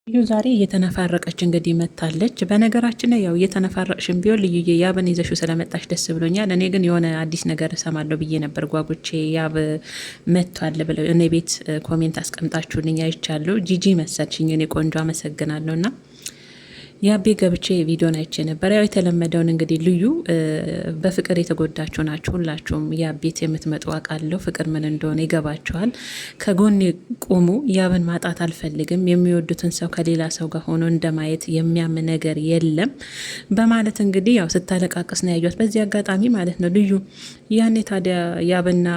ልዩ ዛሬ እየተነፋረቀች እንግዲህ መታለች። በነገራችን ላይ ያው እየተነፋረቅሽም ቢሆን ልዩዬ ያብን ይዘሽው ስለመጣሽ ደስ ብሎኛል። እኔ ግን የሆነ አዲስ ነገር እሰማለሁ ብዬ ነበር ጓጉቼ። ያብ መጥቷል ብለው እኔ ቤት ኮሜንት አስቀምጣችሁልኝ አይቻለሁ። ጂጂ መሰልሽኝ እኔ ቆንጆ አመሰግናለሁ። ና የአቤ ገብቼ ቪዲዮን አይቼ ነበር። ያው የተለመደውን እንግዲህ ልዩ በፍቅር የተጎዳችሁ ናችሁ ሁላችሁም። የአቤት የምትመጡ አውቃለሁ። ፍቅር ምን እንደሆነ ይገባችኋል። ከጎን ቁሙ። ያብን ማጣት አልፈልግም። የሚወዱትን ሰው ከሌላ ሰው ጋር ሆኖ እንደማየት የሚያም ነገር የለም በማለት እንግዲህ ያው ስታለቃቅስ ነው ያዩት። በዚህ አጋጣሚ ማለት ነው ልዩ ያኔ ታዲያ ያብና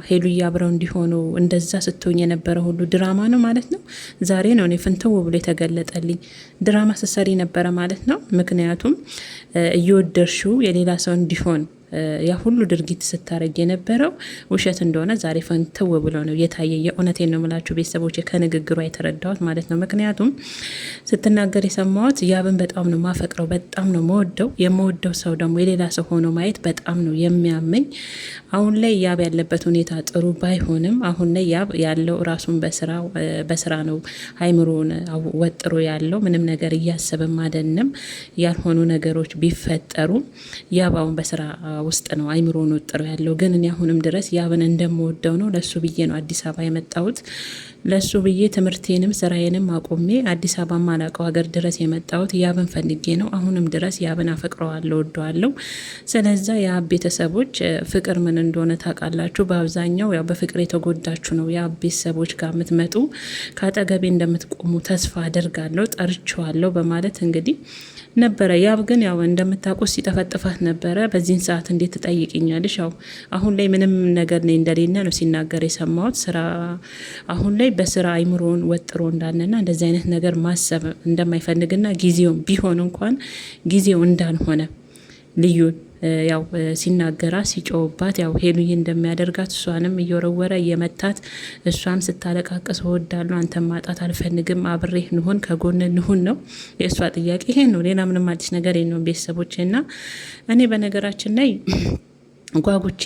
ሄሉ አብረው እንዲሆኑ እንደዛ ስትሆኝ የነበረ ሁሉ ድራማ ነው ማለት ነው። ዛሬ ነው እኔ ፍንትው ብሎ የተገለጠልኝ። ድራማ ስትሰሪ ነበረ ማለት ነው። ምክንያቱም እየወደድሽው የሌላ ሰው እንዲሆን ያ ሁሉ ድርጊት ስታረግ የነበረው ውሸት እንደሆነ ዛሬ ፈንተው ብሎ ነው የታየ። የእውነቴን ነው የምላችሁ ቤተሰቦች፣ ከንግግሯ የተረዳሁት ማለት ነው። ምክንያቱም ስትናገር የሰማሁት ያብን በጣም ነው ማፈቅረው፣ በጣም ነው መወደው። የመወደው ሰው ደግሞ የሌላ ሰው ሆኖ ማየት በጣም ነው የሚያመኝ። አሁን ላይ ያብ ያለበት ሁኔታ ጥሩ ባይሆንም አሁን ላይ ያብ ያለው ራሱን በስራ ነው አይምሮን ወጥሮ ያለው። ምንም ነገር እያሰበም አይደለም። ያልሆኑ ነገሮች ቢፈጠሩ ያብ አሁን በስራ ውስጥ ነው አይምሮን ወጥሮ ያለው። ግን እኔ አሁንም ድረስ ያብን እንደምወደው ነው። ለሱ ብዬ ነው አዲስ አበባ የመጣሁት። ለሱ ብዬ ትምህርቴንም ስራዬንም አቆሜ አዲስ አበባ ማላቀው ሀገር ድረስ የመጣሁት ያብን ፈልጌ ነው። አሁንም ድረስ ያብን አፈቅረዋለሁ፣ ወደዋለሁ። ስለዛ የአብ ቤተሰቦች ፍቅር ምን እንደሆነ ታውቃላችሁ። በአብዛኛው ያው በፍቅር የተጎዳችሁ ነው የአብ ቤተሰቦች ጋር የምትመጡ። ከአጠገቤ እንደምትቆሙ ተስፋ አደርጋለሁ፣ ጠርቼዋለሁ በማለት እንግዲህ ነበረ። ያብ ግን ያው እንደምታውቁት ሲጠፈጥፋት ነበረ። በዚህን ሰዓት እንዴት ትጠይቅኛለሽ? ያው አሁን ላይ ምንም ነገር ነኝ እንደሌለ ነው ሲናገር የሰማሁት። ስራ አሁን ላይ በስራ አይምሮን ወጥሮ እንዳለና እንደዚህ አይነት ነገር ማሰብ እንደማይፈልግና ጊዜው ቢሆን እንኳን ጊዜው እንዳልሆነ ልዩን ያው ሲናገራ ሲጮውባት ያው ሄሉዬ እንደሚያደርጋት እሷንም እየወረወረ እየመታት እሷም ስታለቃቀስ እወዳለሁ፣ አንተን ማጣት አልፈልግም፣ አብሬህ ንሁን፣ ከጎን ንሁን ነው የእሷ ጥያቄ። ይሄን ነው፣ ሌላ ምንም አዲስ ነገር የለውም ቤተሰቦች። እና እኔ በነገራችን ላይ ጓጉቼ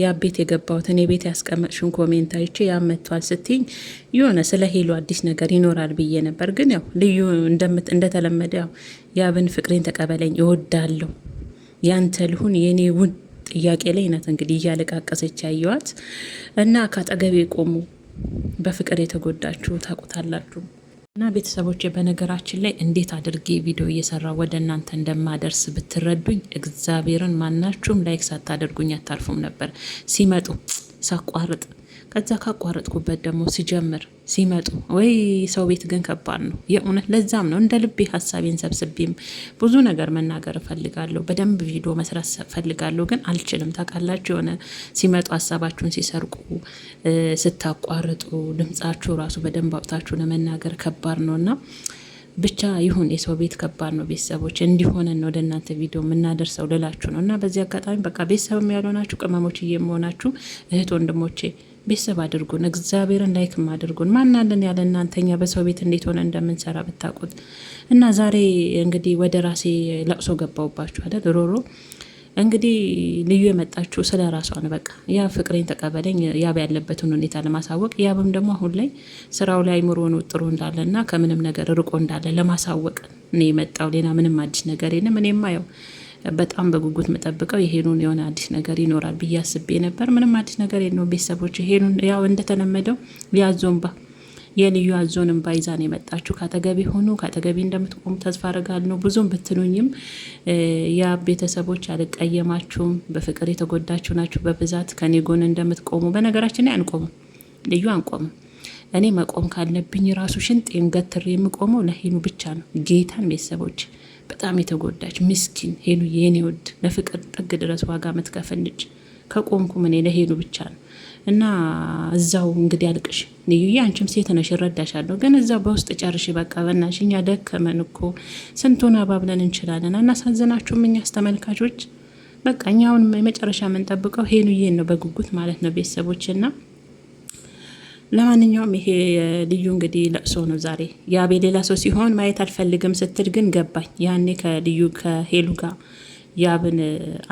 ያቤት የገባሁት እኔ ቤት ያስቀመጥሽን ኮሜንት አይቼ ያመቷል ስትኝ የሆነ ስለ ሄሉ አዲስ ነገር ይኖራል ብዬ ነበር። ግን ያው ልዩ እንደተለመደ ያው ያብን ፍቅሬን ተቀበለኝ እወዳለሁ ያንተ ልሁን የኔውን ጥያቄ ላይ ናት እንግዲህ እያለቃቀሰች ያየዋት። እና ካጠገቤ ቆሙ። በፍቅር የተጎዳችሁ ታውቁታላችሁ። እና ቤተሰቦች በነገራችን ላይ እንዴት አድርጌ ቪዲዮ እየሰራ ወደ እናንተ እንደማደርስ ብትረዱኝ፣ እግዚአብሔርን ማናችሁም ላይክ ሳታደርጉኝ አታልፉም ነበር። ሲመጡ ሳቋርጥ፣ ከዛ ካቋረጥኩበት ደግሞ ሲጀምር ሲመጡ ወይ ሰው ቤት ግን ከባድ ነው የእውነት። ለዛም ነው እንደ ልቤ ሀሳቤን ሰብስቤም ብዙ ነገር መናገር እፈልጋለሁ፣ በደንብ ቪዲዮ መስራት እፈልጋለሁ፣ ግን አልችልም። ታውቃላችሁ የሆነ ሲመጡ ሀሳባችሁን ሲሰርቁ ስታቋርጡ ድምጻችሁ ራሱ በደንብ አውጥታችሁ ለመናገር ከባድ ነው። እና ብቻ ይሁን የሰው ቤት ከባድ ነው ቤተሰቦች። እንዲሆነን ወደ እናንተ ቪዲዮ የምናደርሰው ልላችሁ ነው። እና በዚህ አጋጣሚ በቃ ቤተሰብ ያልሆናችሁ ቅመሞች እየመሆናችሁ እህት ወንድሞቼ ቤተሰብ አድርጉን፣ እግዚአብሔርን ላይክም አድርጉን። ማናለን ያለ እናንተኛ በሰው ቤት እንዴት ሆነ እንደምንሰራ ብታውቁት። እና ዛሬ እንግዲህ ወደ ራሴ ለቅሶ ገባውባችሁ አይደል? ሮሮ እንግዲህ ልዩ የመጣችሁ ስለ ራሷ ነው። በቃ ያ ፍቅሬን ተቀበለኝ ያብ ያለበትን ሁኔታ ለማሳወቅ፣ ያብም ደግሞ አሁን ላይ ስራው ላይ አይምሮን ውጥሮ እንዳለና ከምንም ነገር ርቆ እንዳለ ለማሳወቅ ነው የመጣው። ሌላ ምንም አዲስ ነገር የለም። እኔማ ያው በጣም በጉጉት መጠብቀው የሄሉን የሆነ አዲስ ነገር ይኖራል ብዬ አስቤ ነበር። ምንም አዲስ ነገር የለውም ቤተሰቦች። ሄሉን ያው እንደተለመደው ሊያዞንባ የልዩ አዞንም ባይዛን የመጣችሁ ካጠገቢ ሆኑ፣ ካጠገቢ እንደምትቆሙ ተስፋ አደርጋለሁ። ብዙም ብትሉኝም ያ ቤተሰቦች አልቀየማችሁም። በፍቅር የተጎዳችሁ ናችሁ በብዛት ከኔ ጎን እንደምትቆሙ። በነገራችን ላይ አንቆምም፣ ልዩ አንቆምም። እኔ መቆም ካለብኝ ራሱ ሽንጤን ገትር የምቆመው ለሄሉ ብቻ ነው። ጌታን ቤተሰቦች በጣም የተጎዳች ምስኪን ሄሉ የኔ ውድ ለፍቅር ጥግ ድረስ ዋጋ መትከፈል ልጅ ከቆምኩ እኔ ለሄሉ ብቻ ነው። እና እዛው እንግዲህ አልቅሽ ልዩዬ፣ አንቺም ሴት ነሽ እረዳሻለሁ፣ ግን እዛው በውስጥ ጨርሽ በቃ በእናትሽ። እኛ ደከመን እኮ ስንቱን አባብለን እንችላለን። አናሳዝናችሁም እኛስ ተመልካቾች? በቃ እኛውን የመጨረሻ የምንጠብቀው ሄሉዬን ነው በጉጉት ማለት ነው ቤተሰቦች። እና ለማንኛውም ይሄ ልዩ እንግዲህ ለቅሶ ነው ዛሬ። ያብ ሌላ ሰው ሲሆን ማየት አልፈልግም ስትል ግን ገባኝ። ያኔ ከልዩ ከሄሉ ጋር ያብን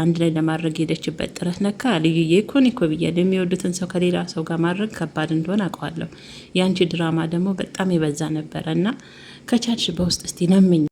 አንድ ላይ ለማድረግ ሄደችበት ጥረት ነካ ልዩዬ እኮ ብያለሁ። የሚወዱትን ሰው ከሌላ ሰው ጋር ማድረግ ከባድ እንደሆነ አውቀዋለሁ። የአንቺ ድራማ ደግሞ በጣም የበዛ ነበረ እና ከቻልሽ በውስጥ እስቲ ለምኝ